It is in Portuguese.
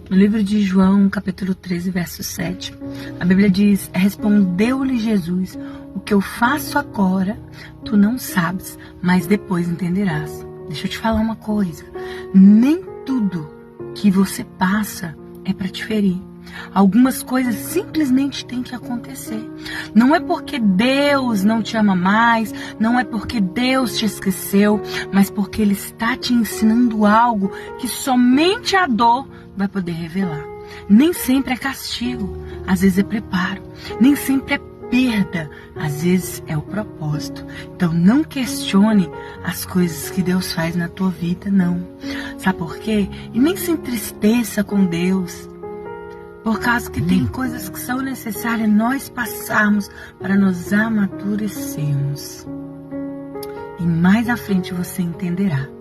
No livro de João, capítulo 13, verso 7, a Bíblia diz: respondeu-lhe Jesus: o que eu faço agora, tu não sabes, mas depois entenderás. Deixa eu te falar uma coisa, nem tudo que você passa é para te ferir. Algumas coisas simplesmente têm que acontecer. Não é porque Deus não te ama mais, não é porque Deus te esqueceu, mas porque Ele está te ensinando algo que somente a dor vai poder revelar. Nem sempre é castigo, às vezes é preparo. Nem sempre é perda, às vezes é o propósito. Então não questione as coisas que Deus faz na tua vida, não. Sabe por quê? E nem se entristeça com Deus, por causa que tem coisas que são necessárias nós passarmos para nos amadurecermos. E mais à frente você entenderá.